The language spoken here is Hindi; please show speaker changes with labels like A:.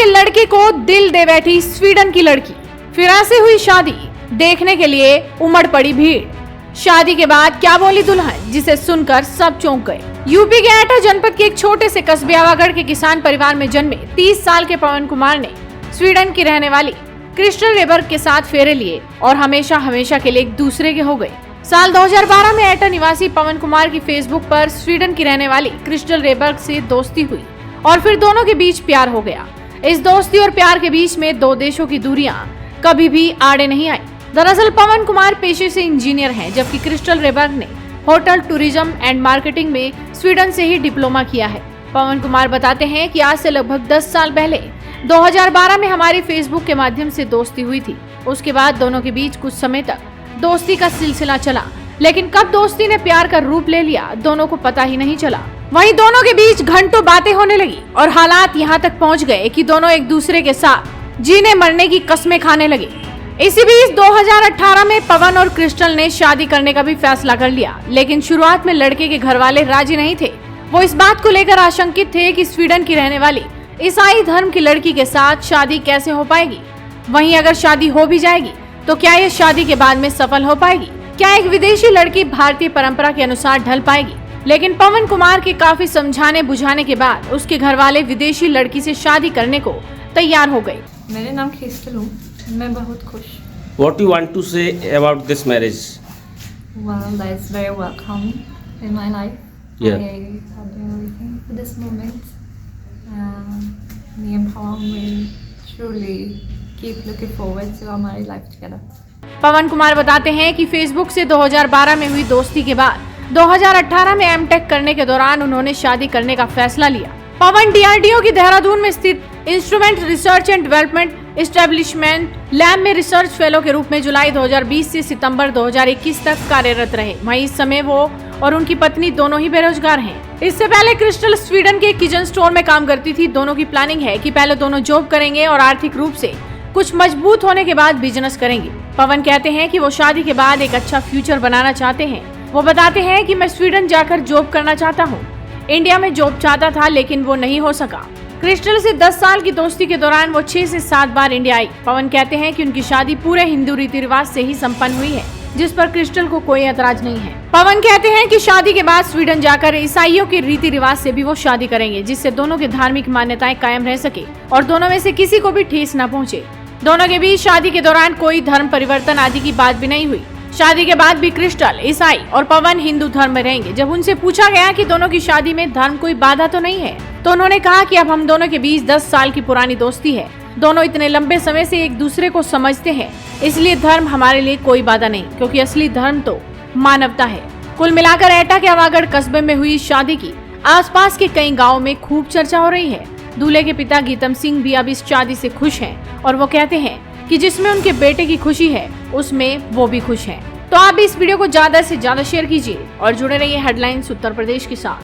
A: के लड़के को दिल दे बैठी स्वीडन की लड़की, फिर से हुई शादी, देखने के लिए उमड़ पड़ी भीड़। शादी के बाद क्या बोली दुल्हन, जिसे सुनकर सब चौंक गए। यूपी के एटा जनपद के एक छोटे से कस्बे आवागढ़ के किसान परिवार में जन्मे 30 साल के पवन कुमार ने स्वीडन की रहने वाली क्रिस्टल रेबर्ग के साथ फेरे लिए और हमेशा हमेशा के लिए एक दूसरे के हो गए। साल 2012 में एटा निवासी पवन कुमार की फेसबुक पर स्वीडन की रहने वाली क्रिस्टल रेबर्ग से दोस्ती हुई और फिर दोनों के बीच प्यार हो गया। इस दोस्ती और प्यार के बीच में दो देशों की दूरियां कभी भी आड़े नहीं आई। दरअसल पवन कुमार पेशे से इंजीनियर हैं, जबकि क्रिस्टल रेबर्ग ने होटल, टूरिज्म एंड मार्केटिंग में स्वीडन से ही डिप्लोमा किया है। पवन कुमार बताते हैं कि आज से लगभग 10 साल पहले 2012 में हमारी फेसबुक के माध्यम से दोस्ती हुई थी। उसके बाद दोनों के बीच कुछ समय तक दोस्ती का सिलसिला चला, लेकिन कब दोस्ती ने प्यार का रूप ले लिया दोनों को पता ही नहीं चला। वहीं दोनों के बीच घंटों बातें होने लगी और हालात यहाँ तक पहुँच गए कि दोनों एक दूसरे के साथ जीने मरने की कस्में खाने लगे। इसी बीच 2018 में पवन और क्रिस्टल ने शादी करने का भी फैसला कर लिया, लेकिन शुरुआत में लड़के के घर वाले राजी नहीं थे। वो इस बात को लेकर आशंकित थे कि स्वीडन की रहने वाली ईसाई धर्म की लड़की के साथ शादी कैसे हो पाएगी। वहीं अगर शादी हो भी जाएगी तो क्या ये शादी के बाद में सफल हो पाएगी? क्या एक विदेशी लड़की भारतीय परंपरा के अनुसार ढल पाएगी? लेकिन पवन कुमार के काफी समझाने बुझाने के बाद उसके घर वाले विदेशी लड़की से शादी करने को तैयार हो गए।
B: मेरे नाम क्रिस्टल हूँ, मैं बहुत खुश।
C: What you want to say about this marriage?
B: Well, that's very welcome in my life.
C: Yeah.
B: I have been waiting for this moment. Me and Pawan will truly keep looking forward to our married life together.
A: पवन कुमार बताते हैं कि फेसबुक से 2012 में हुई दोस्ती के बाद 2018 में एमटेक करने के दौरान उन्होंने शादी करने का फैसला लिया। पवन डीआरडीओ की देहरादून में स्थित instrument research and development establishment lab में रिसर्च फेलो के रूप में जुलाई 2020 से सितंबर 2021 तक कार्यरत रहे। वहीं इस समय वो और उनकी पत्नी दोनों ही बेरोजगार हैं। इससे पहले क्रिस्टल स्वीडन के किचन स्टोर में काम करती थी। दोनों की प्लानिंग है कि पहले दोनों जॉब करेंगे और आर्थिक रूप से कुछ मजबूत होने के बाद बिजनेस करेंगे। पवन कहते हैं कि वो शादी के बाद एक अच्छा फ्यूचर बनाना चाहते हैं। वो बताते हैं कि मैं स्वीडन जाकर जॉब करना चाहता हूँ। इंडिया में जॉब चाहता था लेकिन वो नहीं हो सका। क्रिस्टल से 10 साल की दोस्ती के दौरान वो 6 से 7 बार इंडिया आई। पवन कहते हैं कि उनकी शादी पूरे हिंदू रीति रिवाज से ही संपन्न हुई है, जिस पर क्रिस्टल को कोई ऐतराज नहीं है। पवन कहते हैं कि शादी के बाद स्वीडन जाकर ईसाइयों के रीति रिवाज से भी वो शादी करेंगे, जिससे दोनों की धार्मिक मान्यताएं कायम रह सके और दोनों में से किसी को भी ठेस न पहुँचे। दोनों के बीच शादी के दौरान कोई धर्म परिवर्तन आदि की बात भी नहीं हुई। शादी के बाद भी क्रिस्टल ईसाई और पवन हिंदू धर्म में रहेंगे। जब उनसे पूछा गया कि दोनों की शादी में धर्म कोई बाधा तो नहीं है, तो उन्होंने कहा कि अब हम दोनों के बीच 10 साल की पुरानी दोस्ती है। दोनों इतने लंबे समय से एक दूसरे को समझते हैं, इसलिए धर्म हमारे लिए कोई बाधा नहीं, क्योंकि असली धर्म तो मानवता है। कुल मिलाकर एटा के आवागढ़ कस्बे में हुई शादी की आसपास के कई गाँव में खूब चर्चा हो रही है। दूल्हे के पिता गीतम सिंह भी अब इस शादी से खुश हैं और वो कहते हैं कि जिसमें उनके बेटे की खुशी है उसमें वो भी खुश हैं। तो आप इस वीडियो को ज्यादा से ज्यादा शेयर कीजिए और जुड़े रहिए हेडलाइंस उत्तर प्रदेश के साथ।